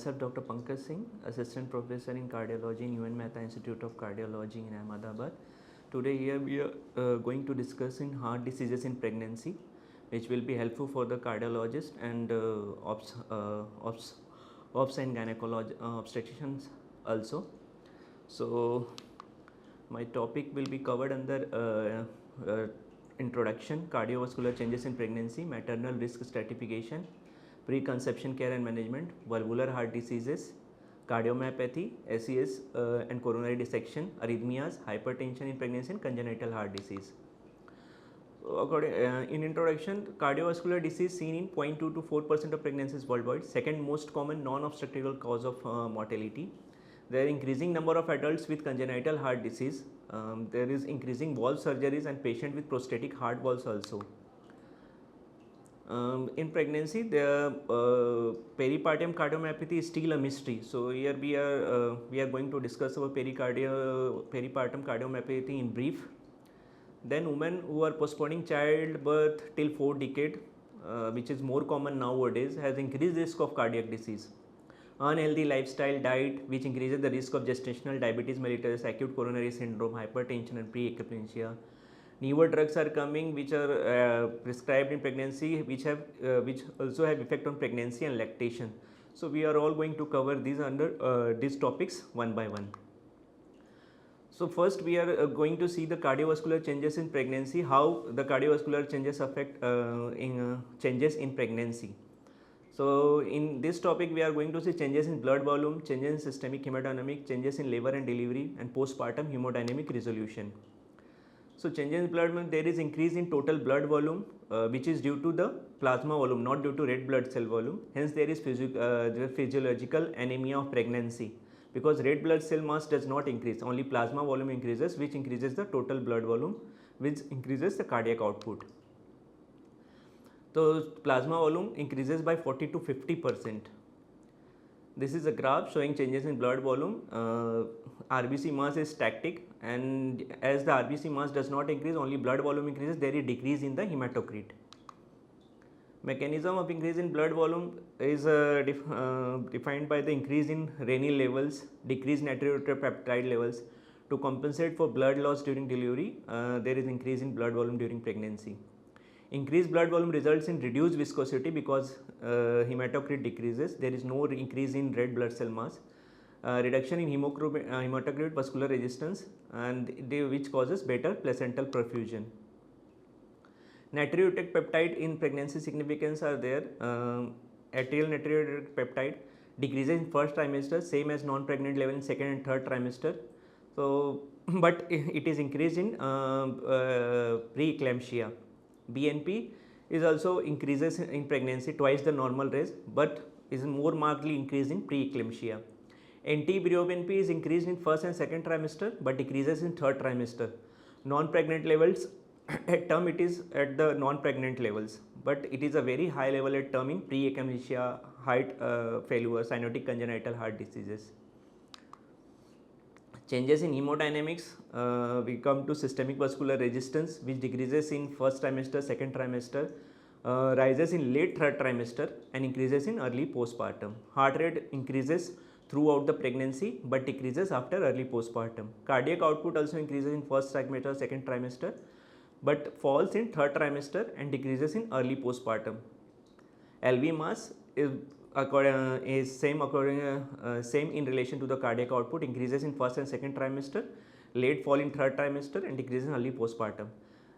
myself Dr. Pankaj Singh, Assistant Professor in Cardiology in UNMICRC Institute of Cardiology in Ahmedabad. Today here we are going to discuss in heart diseases in pregnancy, which will be helpful for the cardiologist and obs and obstetricians also. So my topic will be covered under introduction, cardiovascular changes in pregnancy, maternal risk stratification, preconception care and management, valvular heart diseases, cardiomyopathy, SES and coronary dissection, arrhythmias, hypertension in pregnancy and congenital heart disease. So in introduction, cardiovascular disease seen in 0.2 to 4% of pregnancies worldwide, second most common non-obstetrical cause of mortality. There are increasing number of adults with congenital heart disease. There is increasing valve surgeries and patient with prosthetic heart valves also. In pregnancy, the peripartum cardiomyopathy is still a mystery. So here we are going to discuss about peripartum cardiomyopathy in brief. Then women who are postponing childbirth till 4 decade, which is more common nowadays, has increased risk of cardiac disease. Unhealthy lifestyle, diet, which increases the risk of gestational diabetes mellitus, acute coronary syndrome, hypertension and preeclampsia. Newer drugs are coming which are prescribed in pregnancy, which also have effect on pregnancy and lactation. So we are all going to cover these under these topics one by one. So first we are going to see the cardiovascular changes in pregnancy, how the cardiovascular changes affect changes in pregnancy. So in this topic we are going to see changes in blood volume, changes in systemic hemodynamic, changes in labor and delivery and postpartum hemodynamic resolution. So changes in blood volume, there is increase in total blood volume which is due to the plasma volume, not due to red blood cell volume. Hence there is physiological anemia of pregnancy, because red blood cell mass does not increase, only plasma volume increases, which increases the total blood volume, which increases the cardiac output. So plasma volume increases by 40 to 50%. This is a graph showing changes in blood volume. RBC mass is static, and as the RBC mass does not increase, only blood volume increases, there is decrease in the hematocrit. Mechanism of increase in blood volume is defined by the increase in renin levels, decrease in natriuretic peptide levels. To compensate for blood loss during delivery, there is increase in blood volume during pregnancy. Increased blood volume results in reduced viscosity because hematocrit decreases. There is no increase in red blood cell mass. Reduction in hematocrit vascular resistance, and which causes better placental perfusion. Natriuretic peptide in pregnancy significance are there. Arterial natriuretic peptide decreases in first trimester, same as non-pregnant level in second and third trimester. So, but it is increased in preeclampsia. BNP is also increases in pregnancy twice the normal range, but is more markedly increased in preeclampsia. NT-proBNP is increased in first and second trimester, but decreases in third trimester. Non-pregnant levels at term, it is at the non-pregnant levels, but it is a very high level at term in preeclampsia, heart failure, cyanotic congenital heart diseases. Changes in hemodynamics, we come to systemic vascular resistance, which decreases in first trimester, second trimester, rises in late third trimester and increases in early postpartum. Heart rate increases throughout the pregnancy but decreases after early postpartum. Cardiac output also increases in first trimester, second trimester, but falls in third trimester and decreases in early postpartum. LV mass is same in relation to the cardiac output, increases in first and second trimester, late fall in third trimester and decreases in early postpartum.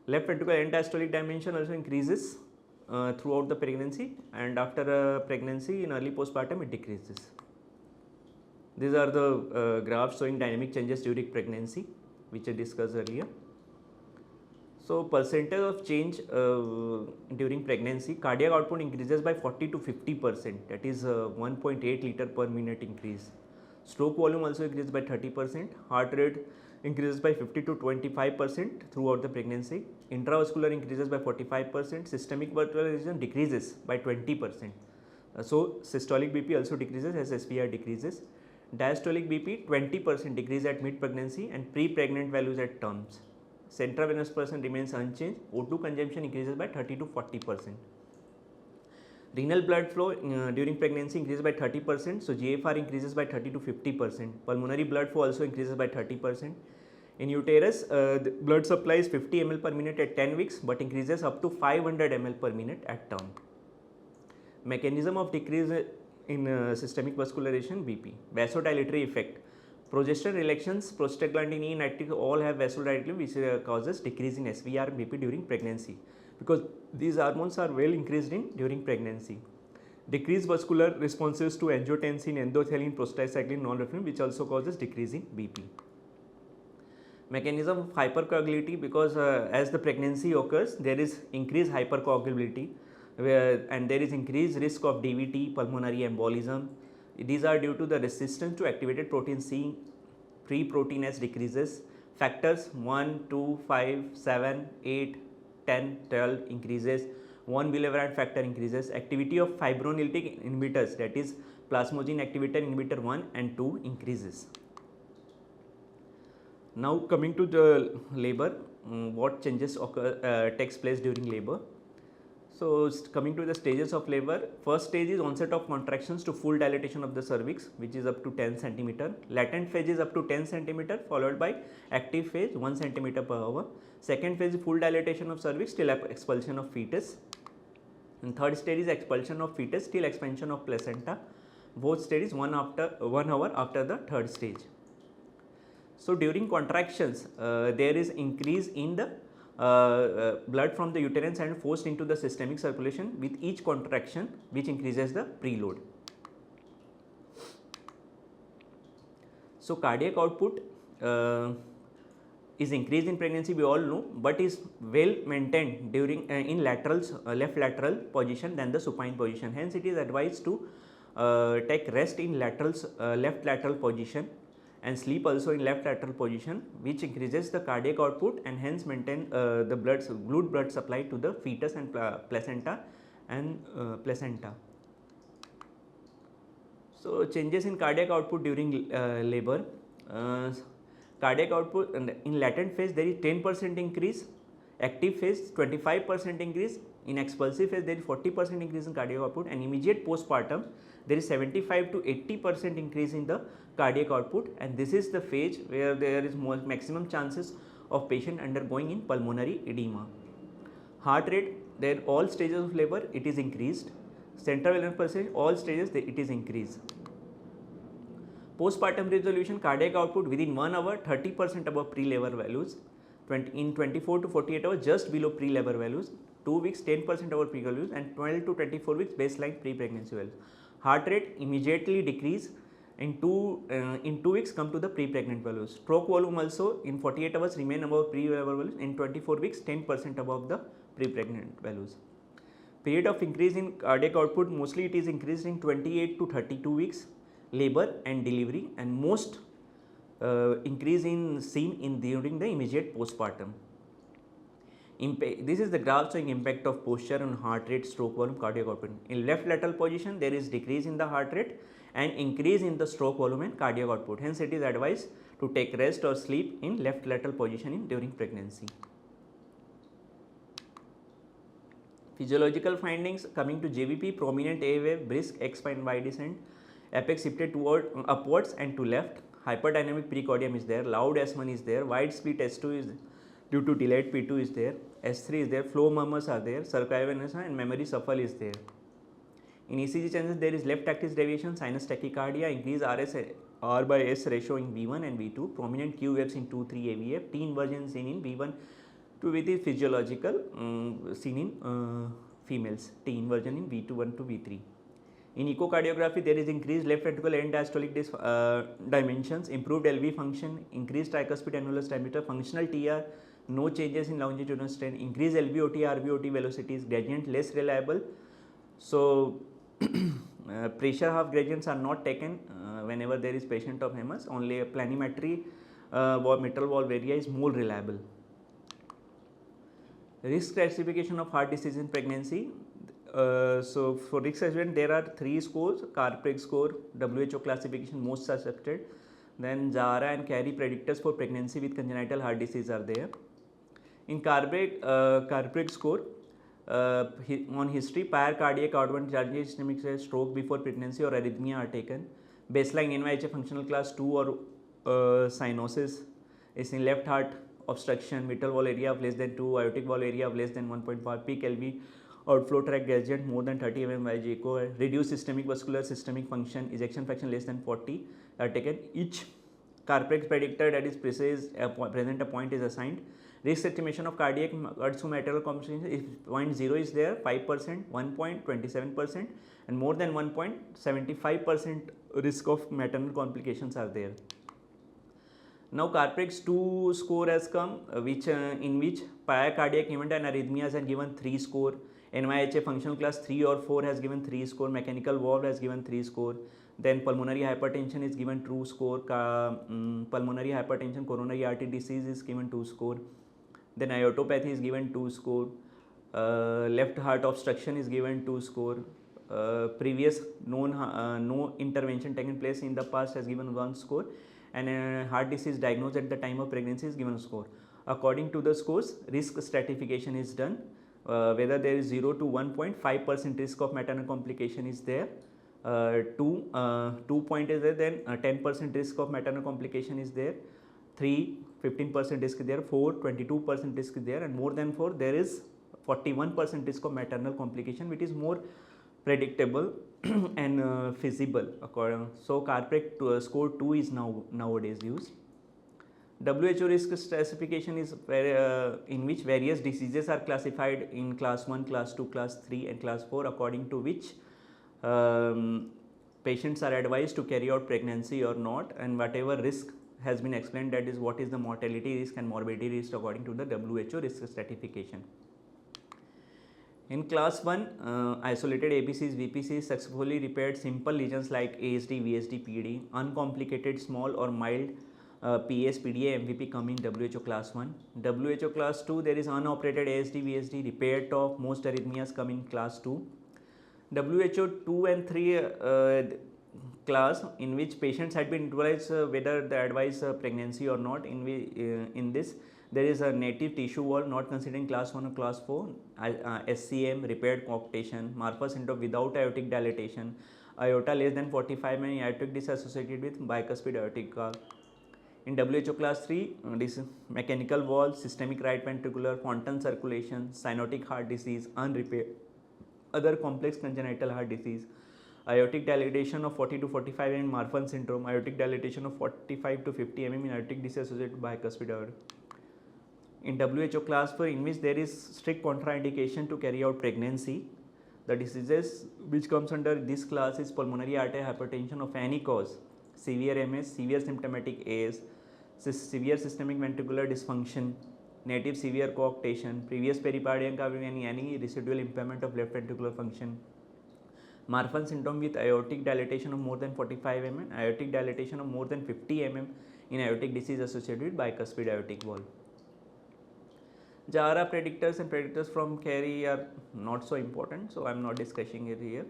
Left ventricular end diastolic dimension also increases throughout the pregnancy, and after pregnancy in early postpartum it decreases. These are the graphs showing dynamic changes during pregnancy, which I discussed earlier. So percentage of change during pregnancy, cardiac output increases by 40 to 50%, that is 1.8 liter per minute increase. Stroke volume also increases by 30%, heart rate increases by 50 to 25% throughout the pregnancy. Intravascular increases by 45%, systemic vascular resistance decreases by 20%. So systolic BP also decreases as SVR decreases. Diastolic BP 20% decrease at mid pregnancy and pre-pregnant values at terms. Central venous pressure remains unchanged. O2 consumption increases by 30 to 40%. Renal blood flow during pregnancy increases by 30%, so GFR increases by 30 to 50%. Pulmonary blood flow also increases by 30%. In uterus, the blood supply is 50 ml per minute at 10 weeks but increases up to 500 ml per minute at term. Mechanism of decrease in systemic vascularization, BP. Vasodilatory effect. Progesterone relations, prostaglandin E inactive all have vasodilatory, which causes decrease in SVR and BP during pregnancy, because these hormones are well increased in during pregnancy. Decreased vascular responses to angiotensin, endothelin, prostacyclin, norepinephrine, which also causes decrease in BP. Mechanism of hypercoagulability, because as the pregnancy occurs, there is increased hypercoagulability and there is increased risk of DVT, pulmonary embolism. These are due to the resistance to activated protein C. Free protein S decreases. Factors 1, 2, 5, 7, 8, 10, 12 increases. 1 biliverdin factor increases. Activity of fibrinolytic inhibitors, that is plasminogen activator inhibitor 1 and 2 increases. Now coming to the labor, what changes occur, takes place during labor. So coming to the stages of labor, first stage is onset of contractions to full dilatation of the cervix, which is up to 10 cm. Latent phase is up to 10 cm followed by active phase 1 cm per hour. Second phase is full dilatation of cervix till expulsion of fetus. And third stage is expulsion of fetus till expansion of placenta. Both stage is 1 hour after the third stage. So during contractions, there is increase in the blood from the uterine side forced into the systemic circulation with each contraction, which increases the preload. So cardiac output is increased in pregnancy, we all know, but is well maintained during in laterals, left lateral position than the supine position. Hence it is advised to take rest in laterals, left lateral position, and sleep also in left lateral position, which increases the cardiac output and hence maintain the blood supply to the fetus and placenta. So changes in cardiac output during labor. Cardiac output in latent phase there is 10% increase, active phase 25% increase, in expulsive phase there is 40% increase in cardiac output, and immediate postpartum there is 75 to 80% increase in the cardiac output, and this is the phase where there is maximum chances of patient undergoing in pulmonary edema. Heart rate, there all stages of labor it is increased. Central venous pulse, all stages it is increased. Postpartum resolution, cardiac output within 1 hour 30% above pre-labor values, in 24 to 48 hours just below pre-labor values, 2 weeks 10% above pre-labor values, and 12 to 24 weeks baseline pre-pregnancy values. Heart rate immediately decrease, in 2 weeks come to the pre-pregnant values. Stroke volume also in 48 hours remain above pre-labor values, in 24 weeks 10% above the pre-pregnant values. Period of increase in cardiac output, mostly it is increased in 28 to 32 weeks labor and delivery, and most increase in seen in during the immediate postpartum. This is the graph showing impact of posture on heart rate, stroke volume, cardiac output. In left lateral position there is decrease in the heart rate and increase in the stroke volume and cardiac output. Hence it is advised to take rest or sleep in left lateral position during pregnancy. Physiological findings, coming to JVP, prominent A wave, brisk X spine Y descent, apex shifted upwards and to left, hyperdynamic precordium is there, loud S1 is there, wide split S2 is due to delayed P2 is there, S3 is there, flow murmurs are there, circumvenous and memory shuffle is there. In ECG changes there is left axis deviation, sinus tachycardia, increase R by S ratio in V1 and V2, prominent Q waves in 2-3 AVF, T inversion seen in V1 to V3 physiological seen in females, T inversion in V2 to V3. In echocardiography there is increased left ventricle end diastolic dimensions, improved LV function, increased tricuspid annulus diameter, functional TR, no changes in longitudinal strain, increased LVOT, RVOT velocities, gradient less reliable. So pressure half gradients are not taken whenever there is patient of MS, only a planimetry mitral valve area is more reliable. Risk classification of heart disease in pregnancy. So for risk assessment there are 3 scores: Cardiac score, WHO classification most suscepted, then Zara and Carey predictors for pregnancy with congenital heart disease are there. In Cardiac score, On history, prior cardiac outward charges systemic stroke before pregnancy or arrhythmia are taken. Baseline NYHA functional class 2 or cyanosis is in left heart obstruction, mitral valve area of less than 2, aortic valve area of less than 1.5, peak LV outflow tract gradient more than 30 mm by echo, reduced systemic vascular systemic function, ejection fraction less than 40 are taken. Each Carplex predictor that is present a point is assigned. Risk estimation of cardiac maternal complications, if 0.0 is there, 5%, 1.27% and more than 1.75% risk of maternal complications are there. Now Carplex 2 score has come, in which prior cardiac event and arrhythmias are given 3 score, NYHA functional class 3 or 4 has given 3 score, mechanical valve has given 3 score, then pulmonary hypertension is given 2 score, pulmonary hypertension, coronary artery disease is given 2 score, then aortopathy is given 2 score, left heart obstruction is given 2 score, previous no intervention taken place in the past has given 1 score, and heart disease diagnosed at the time of pregnancy is given a score. According to the scores, risk stratification is done, whether there is 0 to 1.5% risk of maternal complication is there, 2 point is there, then 10% risk of maternal complication is there, 3 15% risk is there, 4 22% risk is there, and more than 4 there is 41% risk of maternal complication, which is more predictable and feasible. So Carplex score 2 is nowadays used. WHO risk stratification is in which various diseases are classified in class 1, class 2, class 3 and class 4, according to which patients are advised to carry out pregnancy or not, and whatever risk has been explained, that is what is the mortality risk and morbidity risk according to the WHO risk stratification. In class 1, isolated APCs, VPCs successfully repaired simple lesions like ASD, VSD, PD, uncomplicated small or mild PS, PDA, MVP come in WHO class 1. WHO class 2, there is unoperated ASD, VSD, repaired TOF, most arrhythmias come in class 2. WHO 2 and 3 class, in which patients had been advised whether they advise pregnancy or not. In this, there is a native tissue wall not considering class 1 or class 4, SCM, repaired coarctation, Marfan syndrome without aortic dilatation, aorta less than 45 mm, aortic disc associated with bicuspid aortic valve. In WHO class 3, this mechanical valve, systemic right ventricular, fontan circulation, cyanotic heart disease, unrepaired, other complex congenital heart disease, aortic dilatation of 40 to 45 mm, Marfan syndrome, aortic dilatation of 45 to 50 mm in aortic disc associated with bicuspid aorta. In WHO class 4, in which there is strict contraindication to carry out pregnancy, the diseases which comes under this class is pulmonary arterial hypertension of any cause, severe MS, severe symptomatic AS, severe systemic ventricular dysfunction, native severe coarctation, previous pericardium cavity, any residual impairment of left ventricular function, Marfan syndrome with aortic dilatation of more than 45 mm, aortic dilatation of more than 50 mm in aortic disease associated with bicuspid aortic valve. JARA predictors and predictors from carry are not so important, so I am not discussing it here.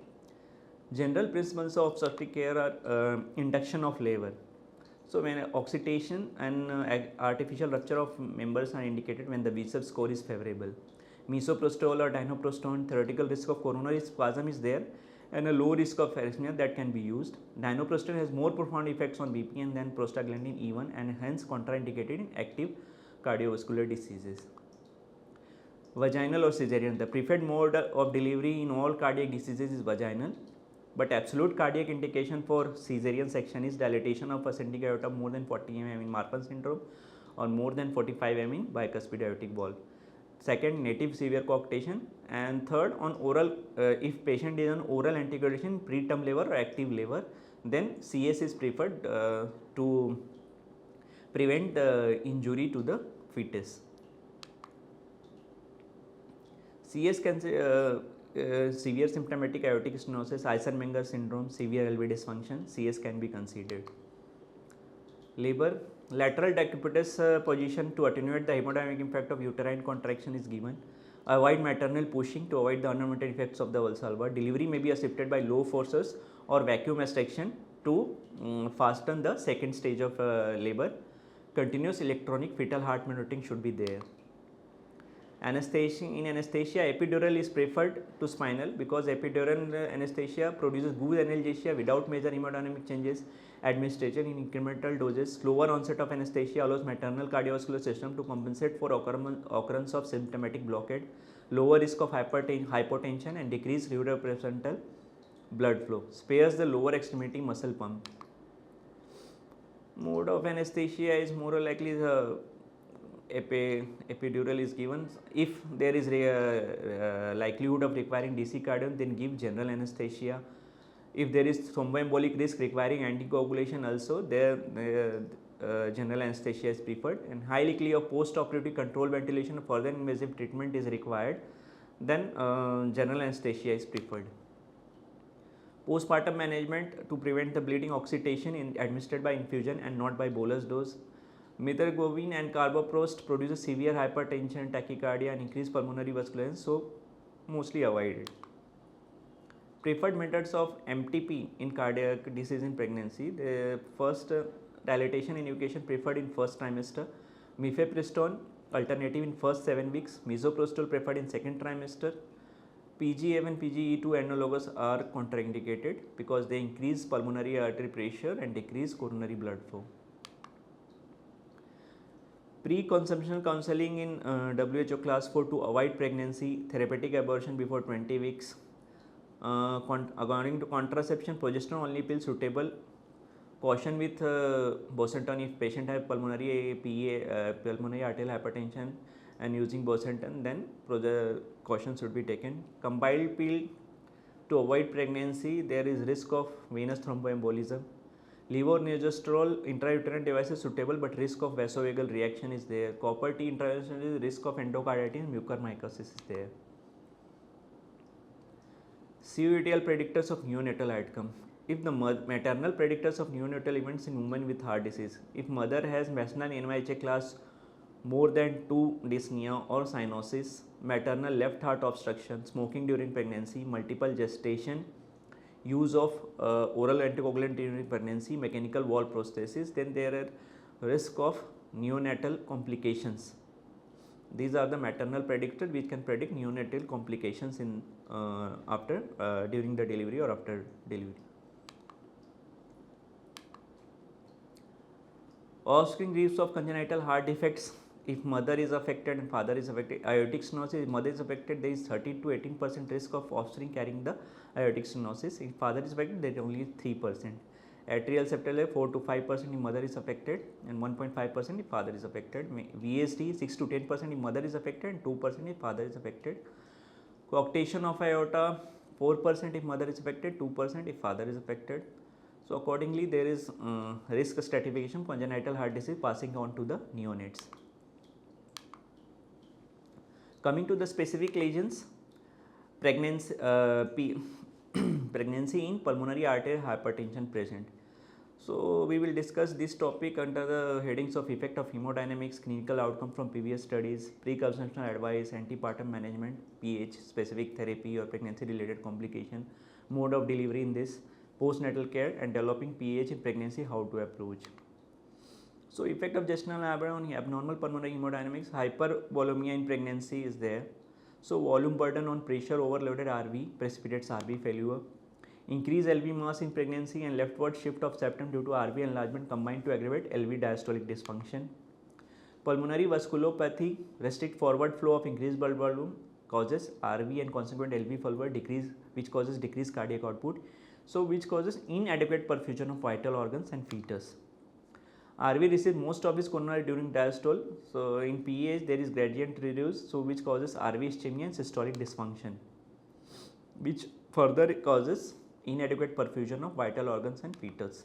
General principles of obstetric care are induction of labor. So when oxytocin and artificial rupture of members are indicated when the Visser score is favorable. Misoprostol or dinoprostone, theoretical risk of coronary spasm is there and a low risk of arrhythmia that can be used. Dinoprostone has more profound effects on BPN than prostaglandin E1 and hence contraindicated in active cardiovascular diseases. Vaginal or cesarean, the preferred mode of delivery in all cardiac diseases is vaginal, but absolute cardiac indication for cesarean section is dilatation of ascending aorta more than 40 mm in Marfan syndrome or more than 45 mm in bicuspid aortic valve. Second, native severe coarctation, and third, on oral, if patient is on oral anticoagulation, preterm labor or active labor, then CS is preferred to prevent injury to the fetus. CS can severe symptomatic aortic stenosis, Eisenmenger syndrome, severe LV dysfunction, CS can be considered. Labor, lateral decubitus position to attenuate the hemodynamic impact of uterine contraction is given. Avoid maternal pushing to avoid the unwanted effects of the Valsalva. Delivery may be assisted by low forces or vacuum extraction to fasten the second stage of labor. Continuous electronic fetal heart monitoring should be there. Anesthesia, in anesthesia, epidural is preferred to spinal because epidural anesthesia produces good analgesia without major hemodynamic changes. Administration in incremental doses, slower onset of anesthesia allows maternal cardiovascular system to compensate for occurrence of symptomatic blockade, lower risk of hypotension and decreased ureteroplacental blood flow, spares the lower extremity muscle pump. Mode of anesthesia is more or likely the epidural is given. If there is likelihood of requiring DC cardium, then give general anesthesia. If there is thromboembolic risk requiring anticoagulation also, general anesthesia is preferred, and high likelihood of post-operative controlled ventilation or further invasive treatment is required, then general anesthesia is preferred. Postpartum management to prevent the bleeding, oxytocin administered by infusion and not by bolus dose. Methergovine and carboprost produces severe hypertension, tachycardia and increased pulmonary vasculature, so mostly avoided. Preferred methods of MTP in cardiac disease in pregnancy. The first dilatation and evacuation preferred in first trimester. Mifepristone alternative in first 7 weeks. Misoprostol preferred in second trimester. PGF and PGE2 analogues are contraindicated because they increase pulmonary artery pressure and decrease coronary blood flow. Pre-conceptional counseling in WHO class 4 to avoid pregnancy, therapeutic abortion before 20 weeks. According to contraception, progesterone only pill suitable. Caution with bosentan if patient have pulmonary pulmonary arterial hypertension and using bosentan, then caution should be taken. Combined pill to avoid pregnancy, there is risk of venous thromboembolism. Levonorgestrel intrauterine device is suitable, but risk of vasovagal reaction is there. Copper T intravenous is risk of endocarditis and mucormycosis is there. CUETL predictors of neonatal outcome. If the maternal predictors of neonatal events in women with heart disease, if mother has maternal NYHA class more than 2 dyspnea or cyanosis, maternal left heart obstruction, smoking during pregnancy, multiple gestation, use of oral anticoagulant during pregnancy, mechanical valve prosthesis, then there are risk of neonatal complications. These are the maternal predictors which can predict neonatal complications in during the delivery or after delivery. Offspring risks of congenital heart defects. If mother is affected and father is affected, aortic stenosis, if mother is affected, there is 13 to 18% risk of offspring carrying the aortic stenosis. If father is affected, there is only 3%. Atrial septal 4 to 5% if mother is affected and 1.5% if father is affected. VSD 6 to 10% if mother is affected and 2% if father is affected. Coarctation of aorta 4% if mother is affected, 2% if father is affected. So accordingly, there is risk stratification congenital heart disease passing on to the neonates. Coming to the specific lesions, pregnancy, pregnancy in pulmonary arterial hypertension present. So we will discuss this topic under the headings of effect of hemodynamics, clinical outcome from previous studies, preconceptional advice, antepartum management, PH, specific therapy or pregnancy related complication, mode of delivery in this, postnatal care and developing PH in pregnancy, how to approach. So effect of gestational labor on abnormal pulmonary hemodynamics, hypervolemia in pregnancy is there. So volume burden on pressure overloaded RV precipitates RV failure. Increase LV mass in pregnancy and leftward shift of septum due to RV enlargement combined to aggravate LV diastolic dysfunction. Pulmonary vasculopathy, restrict forward flow of increased blood volume causes RV and consequent LV failure decrease, which causes decreased cardiac output. So which causes inadequate perfusion of vital organs and fetus. RV receives most of its coronary during diastole. So in PAH there is gradient reduced, so which causes RV ischemia and systolic dysfunction, which further causes inadequate perfusion of vital organs and fetus.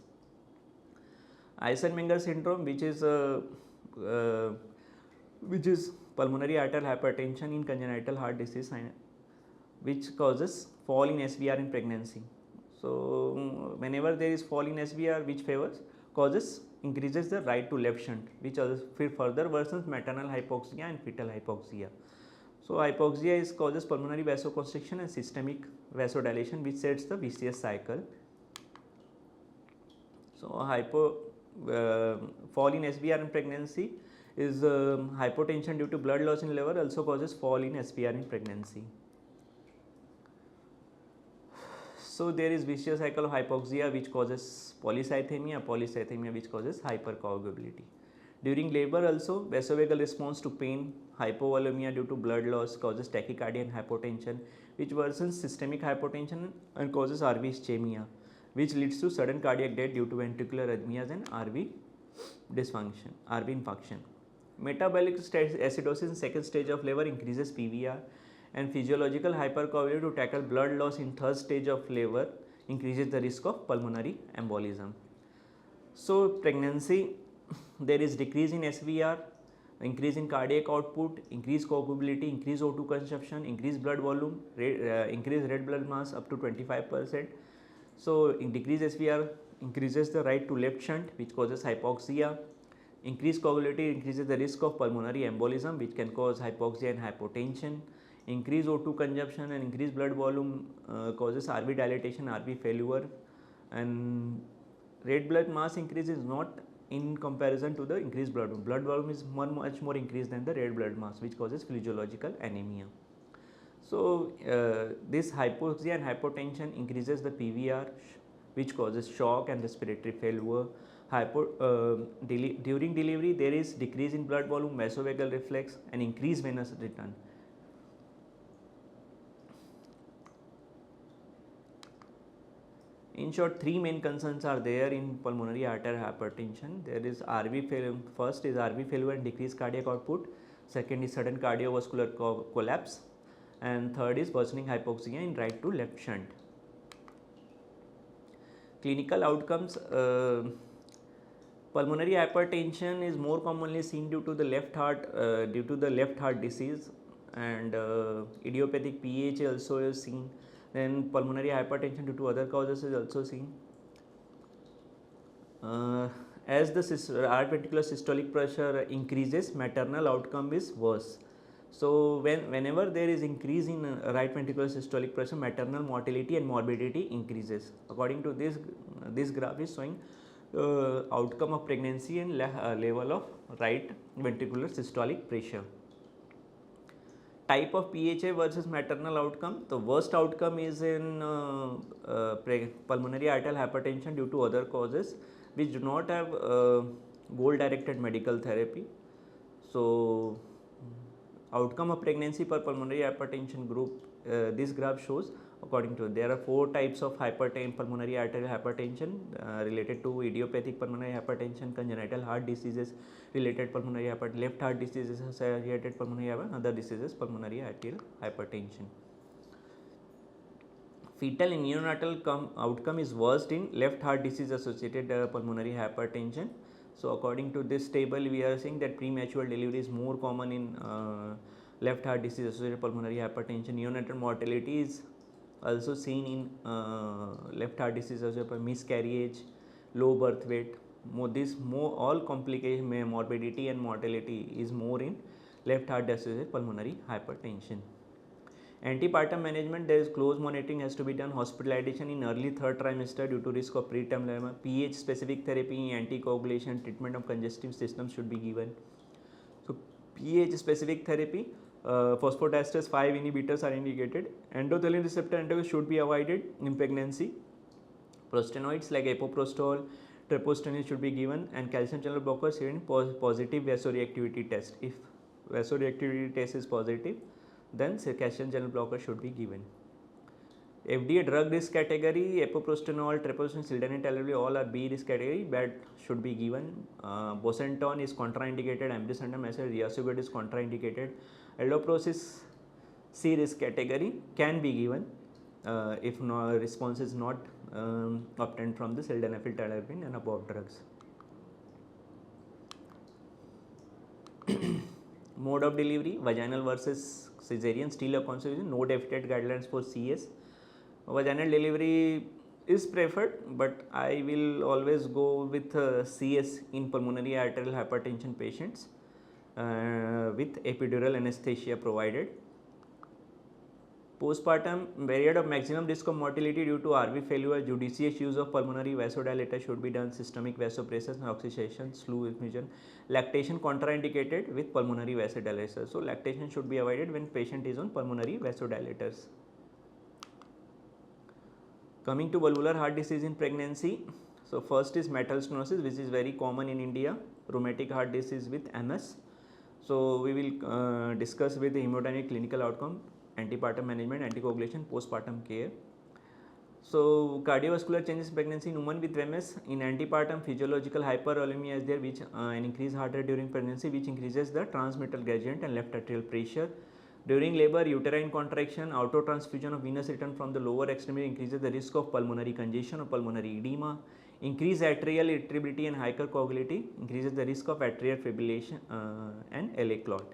Eisenmenger syndrome, which is pulmonary arterial hypertension in congenital heart disease, which causes fall in SVR in pregnancy. So whenever there is fall in SVR, which increases the right to left shunt, which further worsens maternal hypoxia and fetal hypoxia. So hypoxia causes pulmonary vasoconstriction and systemic vasodilation, which sets the vicious cycle. So fall in SVR in pregnancy is hypotension due to blood loss in liver also causes fall in SPR in pregnancy. So there is vicious cycle of hypoxia which causes polycythemia which causes hypercoagulability. During labor also, vasovagal response to pain, hypovolemia due to blood loss causes tachycardia and hypotension, which worsens systemic hypotension and causes RV ischemia, which leads to sudden cardiac death due to ventricular arrhythmias and RV dysfunction, RV infarction. Metabolic acidosis in second stage of labor increases PVR, and physiological hypercoagulability to tackle blood loss in third stage of labor increases the risk of pulmonary embolism. So pregnancy, there is decrease in SVR, increase in cardiac output, increased coagulability, increased O2 consumption, increased blood volume, increased red blood mass up to 25%. So in decreased SVR increases the right to left shunt which causes hypoxia. Increased coagulability increases the risk of pulmonary embolism which can cause hypoxia and hypotension. Increased O2 consumption and increased blood volume causes RV dilatation, RV failure, and red blood mass increase is not in comparison to the increased blood volume. Blood volume is much more increased than the red blood mass which causes physiological anemia. So this hypoxia and hypotension increases the PVR which causes shock and respiratory failure. During delivery there is decrease in blood volume, vasovagal reflex and increased venous return. In short, three main concerns are there in pulmonary arterial hypertension. There is RV failure. First is RV failure and decreased cardiac output. Second is sudden cardiovascular collapse. And third is worsening hypoxia in right to left shunt. Clinical outcomes. Pulmonary hypertension is more commonly seen due to the left heart disease, and idiopathic PAH also is seen. Then pulmonary hypertension due to other causes is also seen. As the right ventricular systolic pressure increases, maternal outcome is worse. So whenever there is increase in right ventricular systolic pressure, maternal mortality and morbidity increases. According to this graph is showing outcome of pregnancy and level of right ventricular systolic pressure. Type of PHA versus maternal outcome. The worst outcome is in pulmonary arterial hypertension due to other causes which do not have goal directed medical therapy. So outcome of pregnancy per pulmonary hypertension group, this graph shows. According to, there are 4 types of pulmonary arterial hypertension related to idiopathic pulmonary hypertension, congenital heart diseases related pulmonary hypertension, left heart diseases associated pulmonary hypertension, other diseases pulmonary arterial hypertension. Fetal and neonatal outcome is worst in left heart disease associated pulmonary hypertension. So according to this table, we are seeing that premature delivery is more common in left heart disease associated pulmonary hypertension. Neonatal mortality is also seen in left heart disease associated miscarriage, low birth weight. All complication, morbidity and mortality is more in left heart associated pulmonary hypertension. Antepartum management, there is close monitoring has to be done. Hospitalization in early third trimester due to risk of preterm labor. pH specific therapy, anticoagulation, treatment of congestive system should be given. So pH specific therapy, phosphodiesterase 5 inhibitors are indicated. Endothelin receptor antagonist should be avoided in pregnancy. Prostanoids like epoprostol, treprostinil should be given, and calcium channel blockers in positive vasoreactivity test. If vasoreactivity test is positive, then calcium channel blocker should be given. FDA drug risk category, epoprostinol, treprostinil, sildenafil, all are B risk category, but should be given. Bosentan is contraindicated, ambrisentan, riociguat is contraindicated. Alloprost is C risk category, can be given if no response is not obtained from the sildenafil, tadalafil and above drugs. Mode of delivery, vaginal versus cesarean, still a consideration, no definite guidelines for CS. Vaginal delivery is preferred, but I will always go with CS in pulmonary arterial hypertension patients with epidural anesthesia provided. Postpartum period of maximum risk of mortality due to RV failure, judicious use of pulmonary vasodilator should be done, systemic vasopressin, oxygenation, slew infusion, lactation contraindicated with pulmonary vasodilators. So, lactation should be avoided when patient is on pulmonary vasodilators. Coming to valvular heart disease in pregnancy. So, first is metal stenosis, which is very common in India, rheumatic heart disease with MS. So, we will discuss with the hemodynamic clinical outcome, antepartum management, anticoagulation, postpartum care. So, cardiovascular changes in pregnancy in women with MS. In antepartum, physiological hyperolemia is there, which an increased heart rate during pregnancy, which increases the transmittal gradient and left atrial pressure. During labor, uterine contraction, autotransfusion of venous return from the lower extremity increases the risk of pulmonary congestion or pulmonary edema. Increased atrial irritability and hypercoagulability increases the risk of atrial fibrillation and LA clot.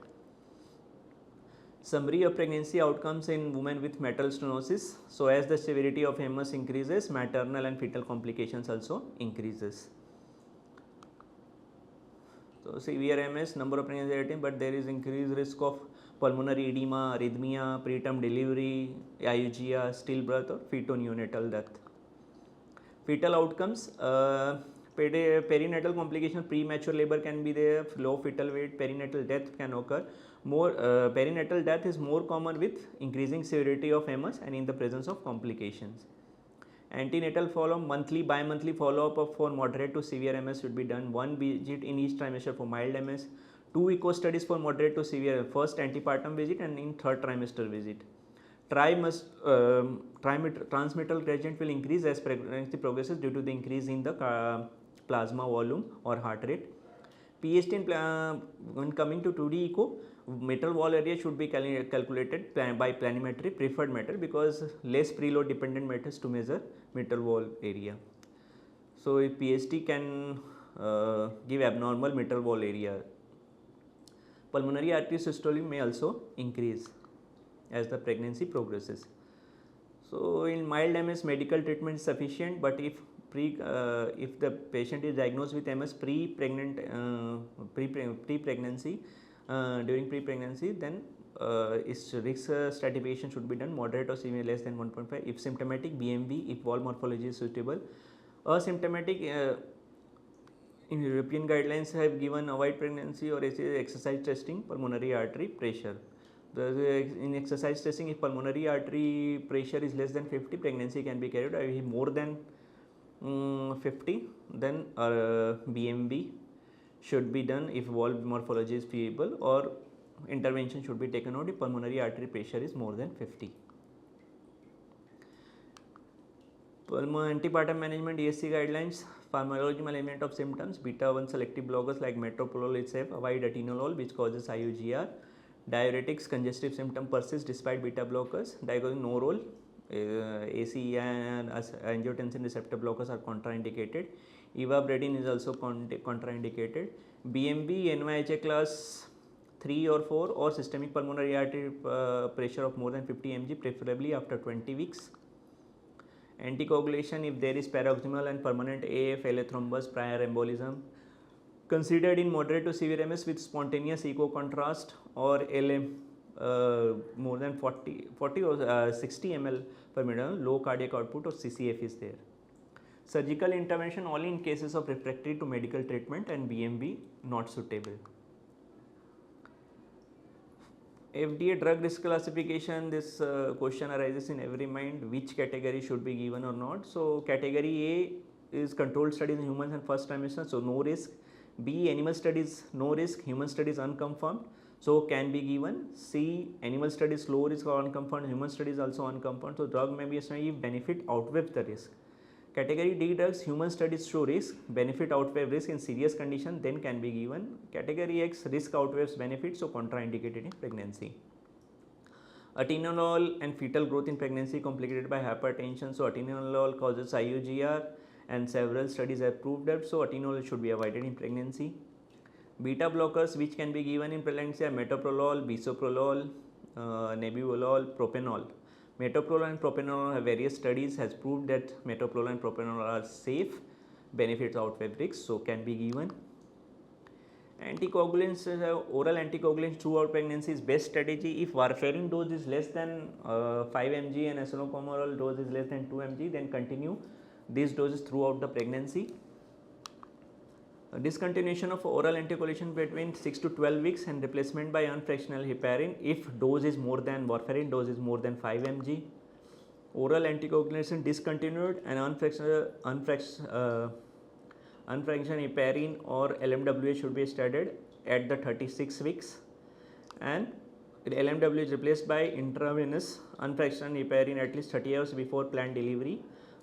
Summary of pregnancy outcomes in women with metal stenosis. So, as the severity of MS increases, maternal and fetal complications also increases. So, severe MS, number of pregnancy 18, but there is increased risk of pulmonary edema, arrhythmia, preterm delivery, IUGR, stillbirth or feto-neonatal death. Fetal outcomes, perinatal complication, premature labor can be there, low fetal weight, perinatal death can occur. Perinatal death is more common with increasing severity of MS and in the presence of complications. Antenatal follow-up, monthly, bi-monthly follow-up for moderate to severe MS should be done. 1 visit in each trimester for mild MS. 2 echo studies for moderate to severe, first antepartum visit and in third trimester visit. Transmittal gradient will increase as pregnancy progresses due to the increase in the plasma volume or heart rate. PST when coming to 2D echo, mitral wall area should be calculated by planimetry preferred method because less preload dependent methods to measure mitral wall area. So, if PST can give abnormal mitral wall area. Pulmonary artery systole may also increase as the pregnancy progresses. So, in mild MS medical treatment is sufficient, but if the patient is diagnosed with MS pre-pregnancy, during pre-pregnancy, then its risk stratification should be done, moderate or severe less than 1.5. If symptomatic, BMV, if wall morphology is suitable. Asymptomatic, in European guidelines have given avoid pregnancy or exercise testing pulmonary artery pressure. In exercise testing, if pulmonary artery pressure is less than 50, pregnancy can be carried out. If more than 50, then BMV should be done if wall morphology is feasible, or intervention should be taken out if pulmonary artery pressure is more than 50. Antepartum management ESC guidelines, pharmacology management of symptoms, beta-1 selective blockers like metoprolol is safe, avoid atenolol which causes IUGR, diuretics, congestive symptom persists despite beta blockers, digoxin no role, ACE and angiotensin receptor blockers are contraindicated, ivabradine is also contraindicated, BMV, NYHA class 3 or 4 or systemic pulmonary artery pressure of more than 50 mg preferably after 20 weeks. Anticoagulation if there is paroxysmal and permanent AF, LA thrombus, prior embolism. Considered in moderate to severe MS with spontaneous echo contrast or LM more than 40 or 60 ml per minute, low cardiac output or CCF is there. Surgical intervention only in cases of refractory to medical treatment and BMV not suitable. FDA drug risk classification, this question arises in every mind, which category should be given or not. So, category A is controlled studies in humans and first trimester, so no risk. B, animal studies no risk, human studies unconfirmed, so can be given. C, animal studies low risk or unconfirmed, human studies also unconfirmed, so drug may be assigned if benefit outweighs the risk. Category D drugs, human studies show risk, benefit outweighs risk in serious condition, then can be given. Category X, risk outweighs benefit, so contraindicated in pregnancy. Atenolol and fetal growth in pregnancy complicated by hypertension, so atenolol causes IUGR and several studies have proved that, so atenolol should be avoided in pregnancy. Beta blockers which can be given in pregnancy are metoprolol, bisoprolol, nebivolol, propanol. Metoprolol and propanol have various studies has proved that metoprolol and propanol are safe, benefits outweigh risks, so can be given. Anticoagulants, oral anticoagulants throughout pregnancy is best strategy. If warfarin dose is less than 5 mg and esomeprazole dose is less than 2 mg, then continue these doses throughout the pregnancy. Discontinuation of oral anticoagulation between 6 to 12 weeks and replacement by unfractional heparin if dose is more than warfarin dose is more than 5 mg. Oral anticoagulation discontinued and unfractional heparin or LMWH should be started at the 36 weeks, and LMWH is replaced by intravenous unfractional heparin at least 30 hours before planned delivery.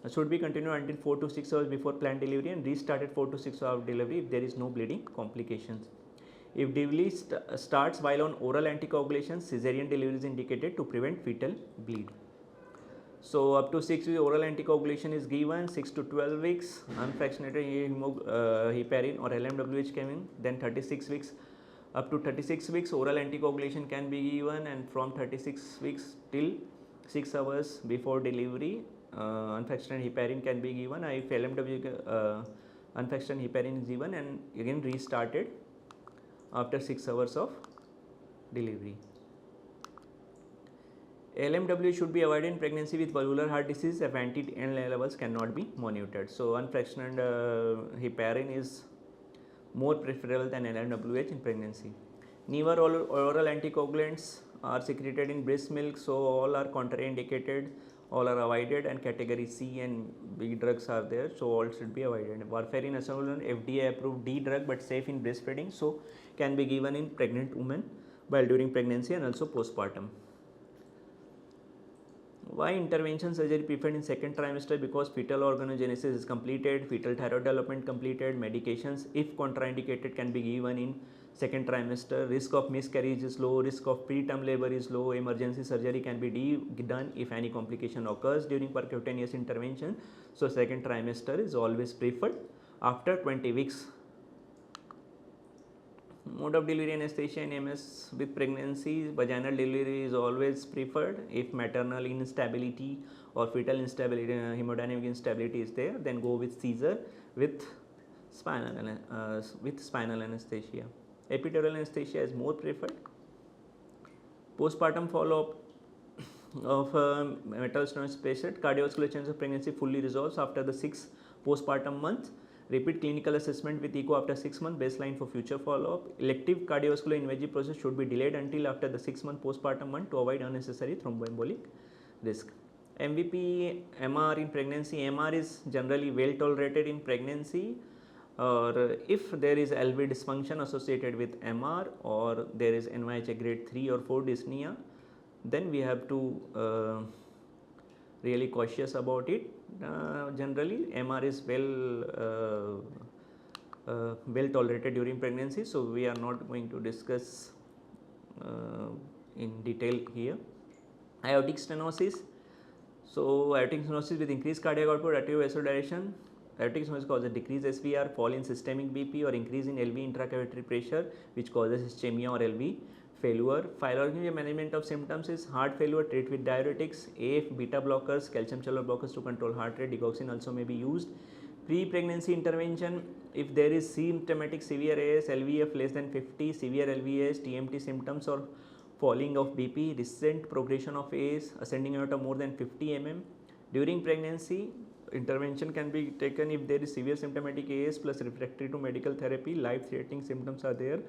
Should be continued until 4 to 6 hours before planned delivery and restarted 4 to 6 hours delivery if there is no bleeding complications. If delivery starts while on oral anticoagulation, cesarean delivery is indicated to prevent fetal bleed. So up to 6 weeks oral anticoagulation is given, 6 to 12 weeks unfractionated heparin or LMWH came in, then 36 weeks. Up to 36 weeks oral anticoagulation can be given, and from 36 weeks till 6 hours before delivery unfractionated heparin can be given. If LMW unfractionated heparin is given and again restarted after 6 hours of delivery. LMW should be avoided in pregnancy with valvular heart disease if anti-N levels cannot be monitored. So unfractionated heparin is more preferable than LMWH in pregnancy. Newer oral anticoagulants are secreted in breast milk, so all are contraindicated, all are avoided, and category C and B drugs are there, so all should be avoided. Warfarin is an FDA approved D drug but safe in breastfeeding, so can be given in pregnant women while during pregnancy and also postpartum. Why intervention surgery preferred in second trimester? Because fetal organogenesis is completed, fetal thyroid development completed, medications if contraindicated can be given in second trimester, risk of miscarriage is low, risk of preterm labor is low, emergency surgery can be done if any complication occurs during percutaneous intervention. So second trimester is always preferred after 20 weeks. Mode of delivery anesthesia in MS with pregnancy, vaginal delivery is always preferred. If maternal instability or fetal instability, hemodynamic instability is there, then go with Caesar with spinal anesthesia. Epidural anesthesia is more preferred. Postpartum follow-up of metal stenosis patient, cardiovascular change of pregnancy fully resolves after the 6 postpartum months. Repeat clinical assessment with echo after 6 months, baseline for future follow-up. Elective cardiovascular invasive procedure should be delayed until after the 6-month postpartum month to avoid unnecessary thromboembolic risk. MVP MR in pregnancy. MR is generally well tolerated in pregnancy, or if there is LV dysfunction associated with MR or there is NYHA grade 3 or 4 dyspnea, then we have to really cautious about it. Generally MR is well tolerated during pregnancy, so we are not going to discuss in detail here. Aortic stenosis. So aortic stenosis with increased cardiac output, arterial vasodilation. Aortic stenosis causes decreased SVR, fall in systemic BP or increase in LV intracavitary pressure, which causes ischemia or LV failure. Physiological management of symptoms is heart failure, treat with diuretics, AF, beta blockers, calcium channel blockers to control heart rate, digoxin also may be used. Pre-pregnancy intervention, if there is symptomatic severe AS, LVF less than 50, severe LVS, TMT symptoms or falling of BP, recent progression of AS, ascending aorta more than 50 mm. During pregnancy, intervention can be taken if there is severe symptomatic AS plus refractory to medical therapy, life-threatening symptoms are there.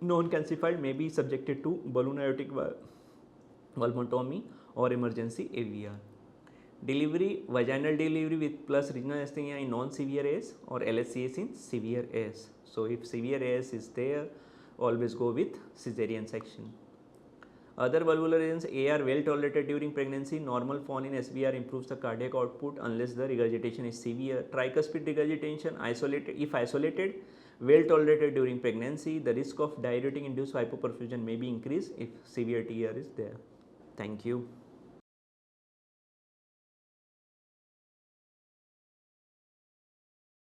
Non-calcified may be subjected to balloon aortic valvotomy or emergency AVR. Delivery, vaginal delivery with plus regional anesthesia in non-severe AS or LSCS in severe AS. So if severe AS is there, always go with cesarean section. Other valvular agents, AR well tolerated during pregnancy, normal fall in SVR improves the cardiac output unless the regurgitation is severe. Tricuspid regurgitation, if isolated, well tolerated during pregnancy, the risk of diuretic induced hypoperfusion may be increased if severe TR is there. Thank you.